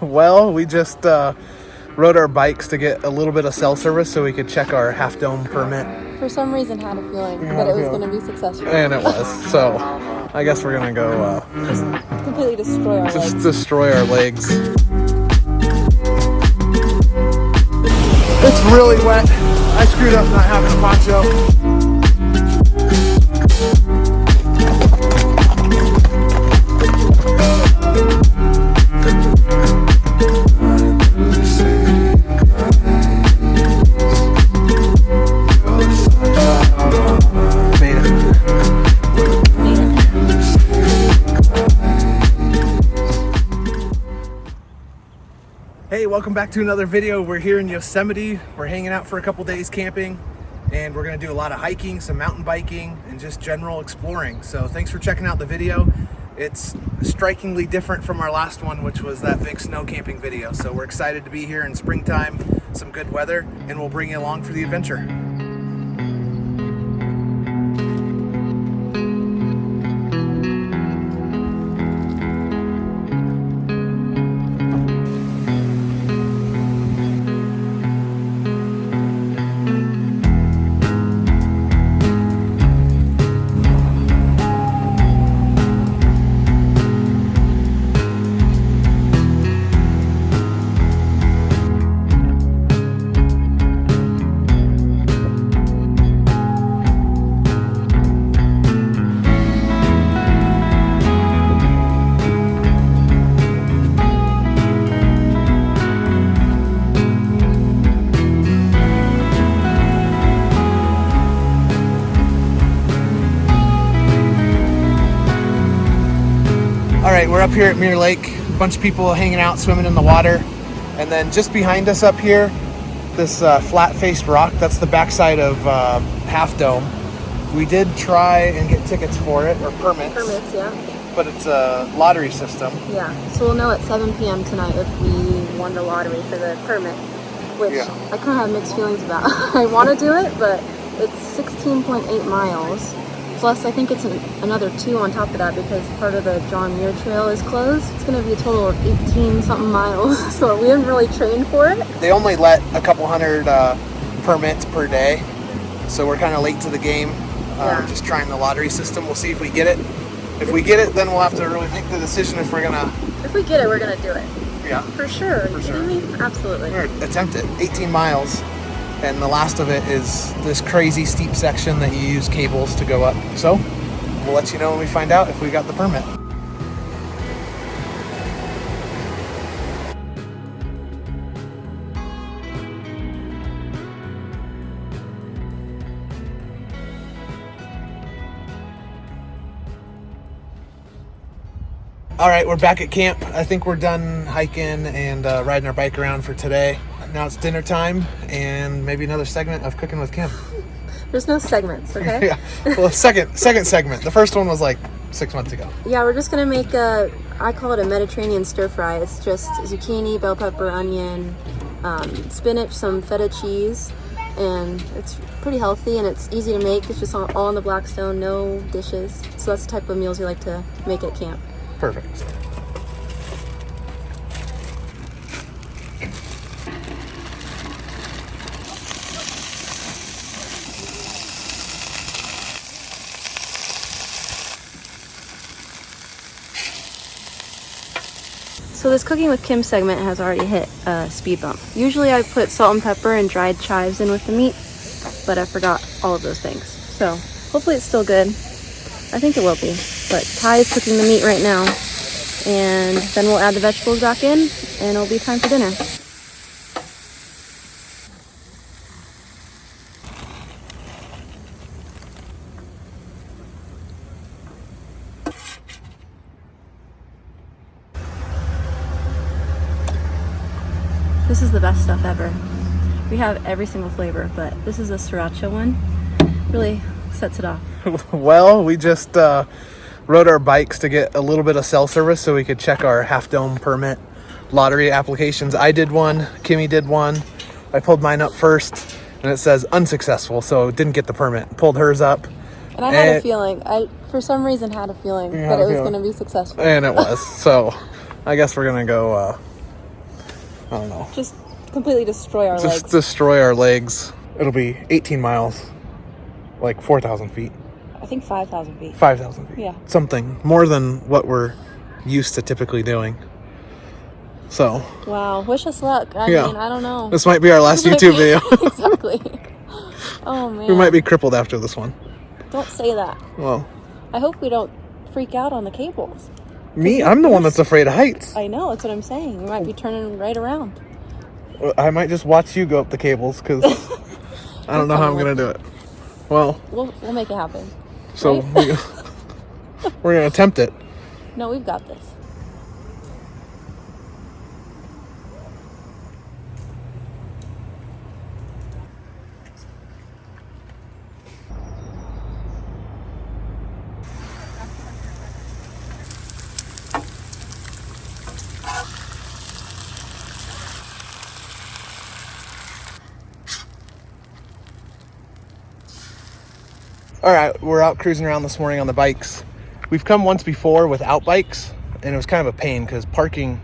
Well, we just rode our bikes to get a little bit of cell service so we could check our Half Dome permit. For some reason, had a feeling that it was going to be successful. And it was. So I guess we're going to go just completely destroy our legs. Destroy our legs. It's really wet. I screwed up not having a poncho. Hey, welcome back to another video. We're here in Yosemite. We're hanging out for a couple days camping, and we're going to do a lot of hiking, some mountain biking, and just general exploring. So thanks for checking out the video. It's strikingly different from our last one, which was that big snow camping video. So we're excited to be here in springtime, some good weather, and we'll bring you along for the adventure. All right, we're up here at Mirror Lake, a bunch of people hanging out, swimming in the water. And then just behind us up here, this flat-faced rock, that's the backside of Half Dome. We did try and get tickets for it, or permits. Permits, yeah. But it's a lottery system. Yeah, so we'll know at 7 p.m. tonight if we won the lottery for the permit, which I kind of have mixed feelings about. I want to do it, but it's 16.8 miles. Plus, I think it's another 2 on top of that because part of the John Muir Trail is closed. It's going to be a total of 18-something miles, so we haven't really trained for it. They only let a couple hundred permits per day, so we're kind of late to the game. Just trying the lottery system. We'll see if we get it. If we get it, then we'll have to really make the decision if we're going to... If we get it, we're going to do it. Yeah. For sure. For sure. Are you kidding me? Absolutely. We're going to attempt it. 18 miles. And the last of it is this crazy steep section that you use cables to go up. So we'll let you know when we find out if we got the permit. All right, we're back at camp. I think we're done hiking and riding our bike around for today. Now it's dinner time and maybe another segment of Cooking with Kim. There's no segments, okay? Yeah. Well, second segment. The first one was like 6 months ago. Yeah, we're just gonna make I call it a Mediterranean stir fry. It's just zucchini, bell pepper, onion, spinach, some feta cheese, and it's pretty healthy and it's easy to make. It's just all on the Blackstone, no dishes. So that's the type of meals we like to make at camp. Perfect. So this Cooking with Kim segment has already hit a speed bump. Usually I put salt and pepper and dried chives in with the meat, but I forgot all of those things. So hopefully it's still good. I think it will be. But Ty is cooking the meat right now, and then we'll add the vegetables back in, and it'll be time for dinner. This is the best stuff ever. We have every single flavor, but this is a sriracha one. Really sets it off. Well, we just rode our bikes to get a little bit of cell service so we could check our Half Dome permit lottery applications. I did one, Kimmy did one. I pulled mine up first and it says unsuccessful, so didn't get the permit. Pulled hers up. And I had a feeling, for some reason had a feeling that it was going to be successful. And it was. So I guess we're going to go I don't know. Just completely destroy our legs. Just destroy our legs. It'll be 18 miles, like 4,000 feet. I think 5,000 feet. 5,000 feet. Yeah. Something more than what we're used to typically doing. So. Wow. Wish us luck. I mean, I don't know. This might be our last YouTube video. Exactly. Oh, man. We might be crippled after this one. Don't say that. Well. I hope we don't freak out on the cables. Me? I'm the one that's afraid of heights. I know. That's what I'm saying. We might be turning right around. I might just watch you go up the cables because I don't know how I'm going to do it. Well. We'll make it happen. So right? we're going to attempt it. No, we've got this. All right, we're out cruising around this morning on the bikes. We've come once before without bikes, and it was kind of a pain because parking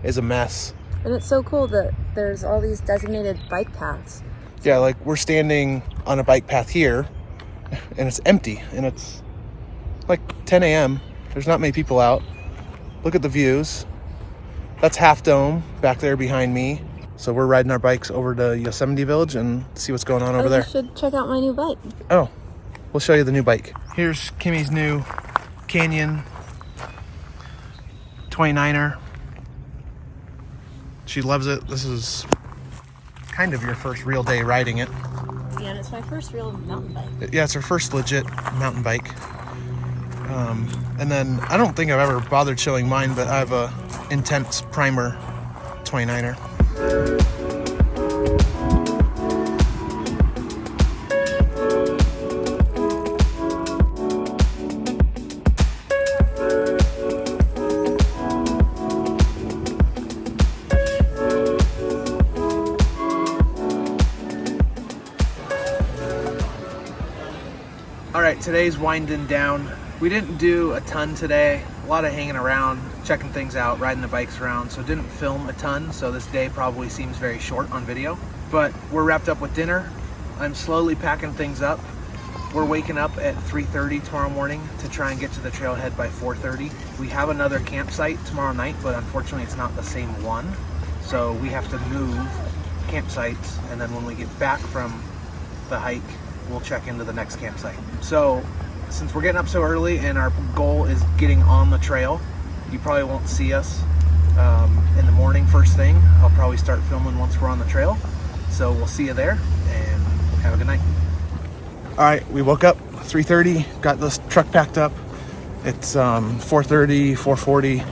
is a mess. And it's so cool that there's all these designated bike paths. Yeah, like we're standing on a bike path here, and it's empty, and it's like 10 a.m. There's not many people out. Look at the views. That's Half Dome back there behind me. So we're riding our bikes over to Yosemite Village and see what's going on over there. You should check out my new bike. Oh, we'll show you the new bike. Here's Kimmy's new Canyon 29er. She loves it. This is kind of your first real day riding it. Yeah, and it's my first real mountain bike. Yeah, it's her first legit mountain bike. And then I don't think I've ever bothered showing mine, but I have a Intense Primer 29er. All right, today's winding down. We didn't do a ton today. A lot of hanging around, checking things out, riding the bikes around, so didn't film a ton, so this day probably seems very short on video. But we're wrapped up with dinner. I'm slowly packing things up. We're waking up at 3:30 tomorrow morning to try and get to the trailhead by 4:30. We have another campsite tomorrow night, but unfortunately it's not the same one. So we have to move campsites, and then when we get back from the hike, we'll check into the next campsite. So since we're getting up so early and our goal is getting on the trail, you probably won't see us in the morning first thing. I'll probably start filming once we're on the trail. So we'll see you there, and have a good night. All right, we woke up 3:30, got this truck packed up. It's 4:30, 4:40.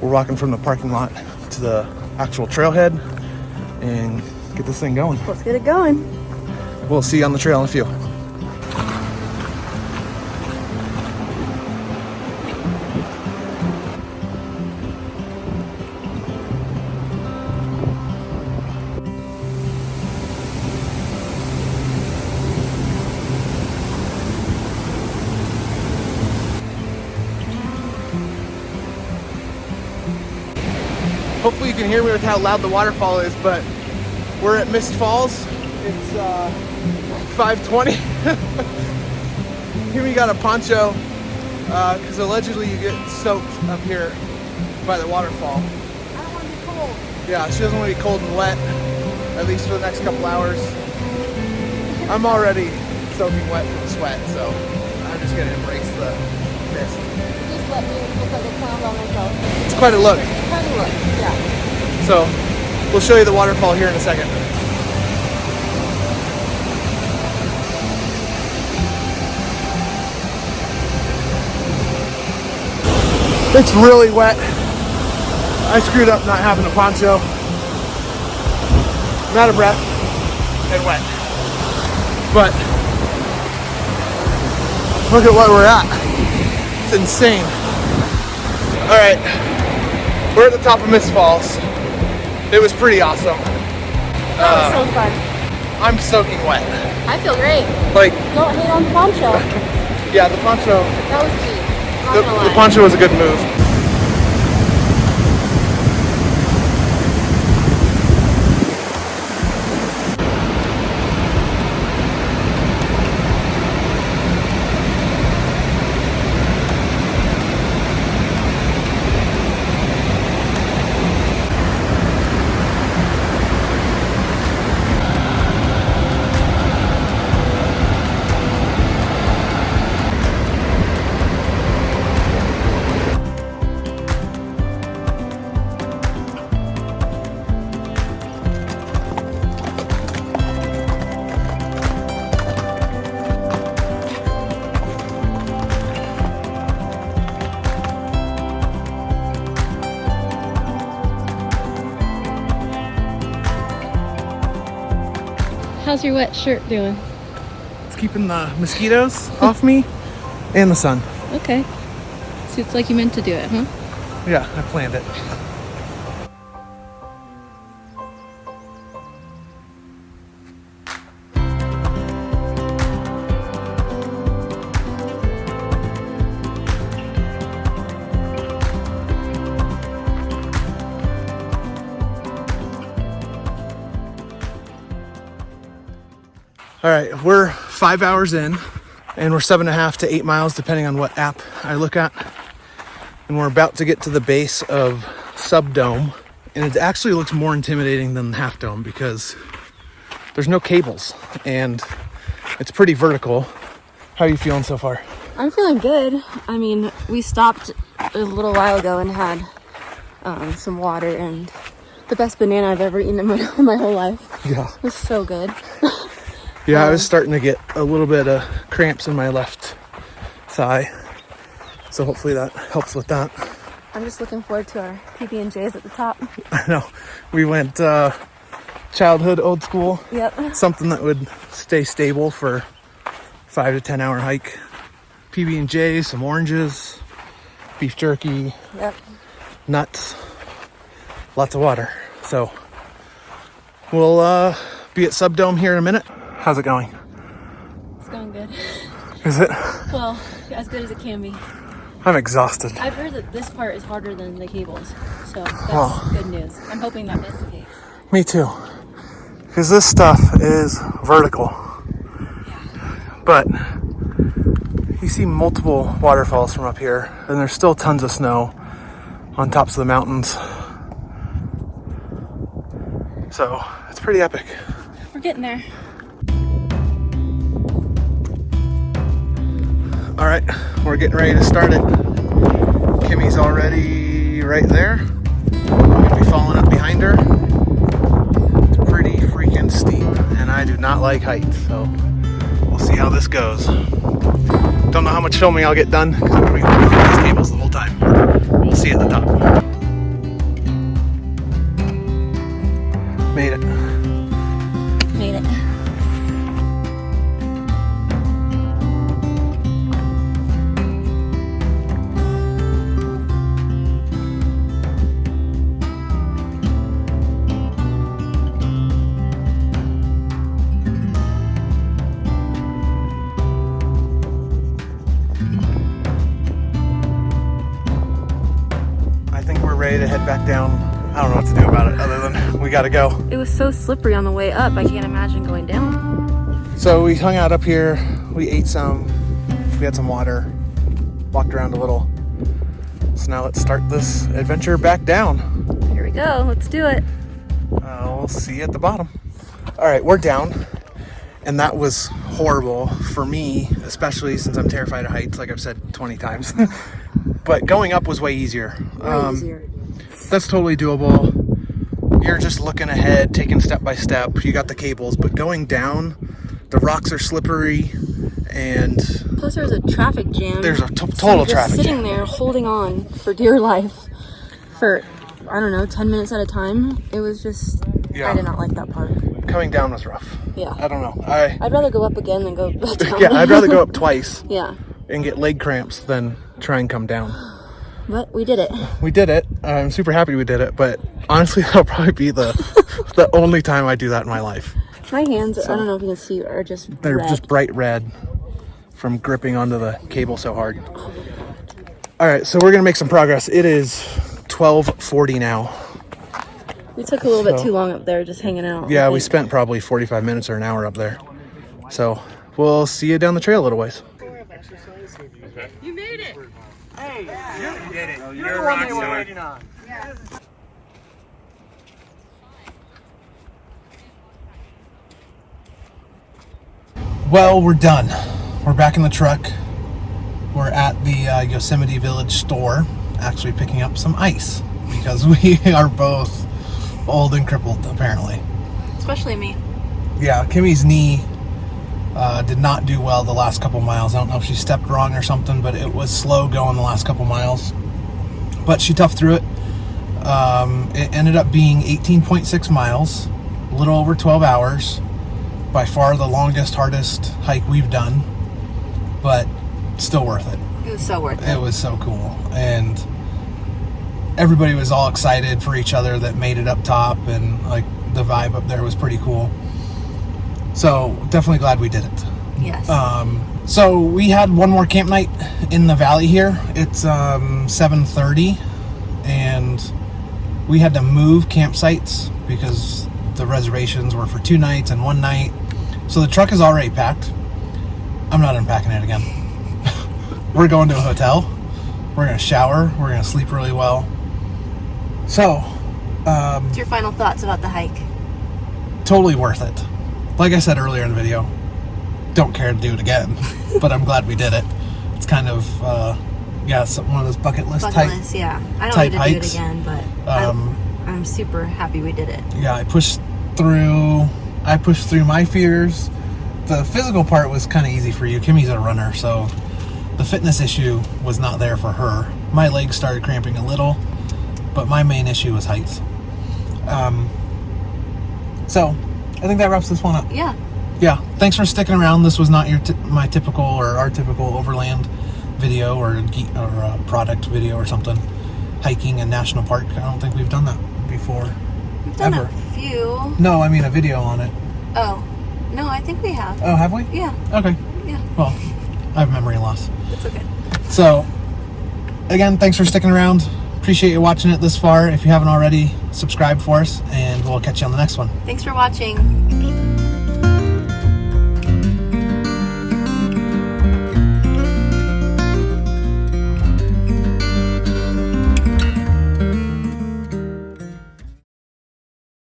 We're walking from the parking lot to the actual trailhead and get this thing going. Let's get it going. We'll see you on the trail in a few. Hopefully you can hear me with how loud the waterfall is, but we're at Merced Falls. It's 5:20. Here we got a poncho because allegedly you get soaked up here by the waterfall. I don't want to be cold. Yeah, she doesn't want to be cold and wet, at least for the next couple hours. I'm already soaking wet from the sweat, so I'm just going to embrace the mist. Just let me look like a clown by myself. It's quite a look. Quite a look, yeah. So we'll show you the waterfall here in a second. It's really wet. I screwed up not having a poncho. I'm out of breath and wet. But look at where we're at. It's insane. All right, we're at the top of Merced Falls. It was pretty awesome. That was so fun. I'm soaking wet. I feel great. Like, Don't hate on the poncho. yeah, the poncho. That was cheap. Not The gonna lie. poncho was a good move. How's your wet shirt doing? It's keeping the mosquitoes off me and the sun. Okay. So it's like you meant to do it, huh? Yeah, I planned it. All right, we're 5 hours in, and we're 7.5 to 8 miles, depending on what app I look at. And we're about to get to the base of Subdome, and it actually looks more intimidating than Half Dome because there's no cables, and it's pretty vertical. How are you feeling so far? I'm feeling good. I mean, we stopped a little while ago and had some water and the best banana I've ever eaten in my whole life. Yeah. It was so good. Yeah, I was starting to get a little bit of cramps in my left thigh. So hopefully that helps with that. I'm just looking forward to our PB&Js at the top. I know. We went childhood old school. Yep. Something that would stay stable for 5 to 10 hour hike. PB&J, some oranges, beef jerky, Yep. nuts, lots of water. So we'll be at Subdome here in a minute. How's it going? It's going good. Is it? Well, as good as it can be. I'm exhausted. I've heard that this part is harder than the cables, so that's good news. I'm hoping that that's the case. Me too. Because this stuff is vertical. But you see multiple waterfalls from up here, and there's still tons of snow on tops of the mountains. So it's pretty epic. We're getting there. All right, we're getting ready to start it. Kimmy's already right there. I'm gonna be following up behind her. It's pretty freaking steep, and I do not like heights, so we'll see how this goes. Don't know how much filming I'll get done because I'm gonna be holding these cables the whole time. We'll see at the top. Made it. Made it. Ready to head back down. I don't know what to do about it other than we gotta go. It was so slippery on the way up, I can't imagine going down. So we hung out up here, we ate some, we had some water, walked around a little. So now let's start this adventure back down. Here we go, let's do it. We'll see you at the bottom. All right, we're down, and that was horrible for me, especially since I'm terrified of heights, like I've said 20 times. But going up was way easier. Way easier. That's totally doable. You're just looking ahead, taking step by step. You got the cables, but going down, the rocks are slippery, and plus there's a traffic jam. There's a total traffic jam. Sitting there holding on for dear life for, I don't know, 10 minutes at a time. It was just, I did not like that part. Coming down was rough. Yeah. I don't know. I'd rather go up again than go back down. Yeah, I'd rather go up twice. Yeah. And get leg cramps than try and come down. But we did it. We did it. I'm super happy we did it, but honestly, that'll probably be the only time I do that in my life. My hands, I don't know if you can see, are just They're red. just bright red from gripping onto the cable so hard. All right, so we're going to make some progress. It is 12:40 now. We took a little bit too long up there just hanging out. Yeah, we spent probably 45 minutes or an hour up there. So we'll see you down the trail a little ways. You made it! Hey, you did it. You're the one they were waiting on. Yeah. Well, we're done. We're back in the truck. We're at the Yosemite Village store, actually picking up some ice because we are both old and crippled, apparently. Especially me. Yeah, Kimmy's knee did not do well the last couple miles. I don't know if she stepped wrong or something, but it was slow going the last couple miles. But she toughed through it. It ended up being 18.6 miles, a little over 12 hours. by far the longest, hardest hike we've done, but still worth it. It was so worth it. It was so cool. And everybody was all excited for each other that made it up top, and like the vibe up there was pretty cool. So definitely glad we did it. Yes. So we had one more camp night in the valley here. It's 7:30, and we had to move campsites because the reservations were for 2 nights and 1 night. So the truck is already packed. I'm not unpacking it again. We're going to a hotel. We're going to shower. We're going to sleep really well. So, What's your final thoughts about the hike? totally worth it. Like I said earlier in the video, don't care to do it again, but I'm glad we did it. It's kind of, it's one of those bucket list type. Yeah. I don't type need to do hikes. it again, but I'm super happy we did it. Yeah, I pushed through my fears. The physical part was kind of easy for you. Kimmy's a runner, so the fitness issue was not there for her. My legs started cramping a little, but my main issue was heights. So I think that wraps this one up. Yeah. Yeah, thanks for sticking around. This was not my typical or our typical overland video or product video or something. Hiking in national park. I don't think we've done that before. We've done ever. a few. No, I mean a video on it. Oh. No, I think we have. Oh, have we? Yeah. Okay. Yeah. Well, I have memory loss. It's okay. So, again, thanks for sticking around. Appreciate you watching it this far. If you haven't already, subscribe for us, and we'll catch you on the next one. Thanks for watching.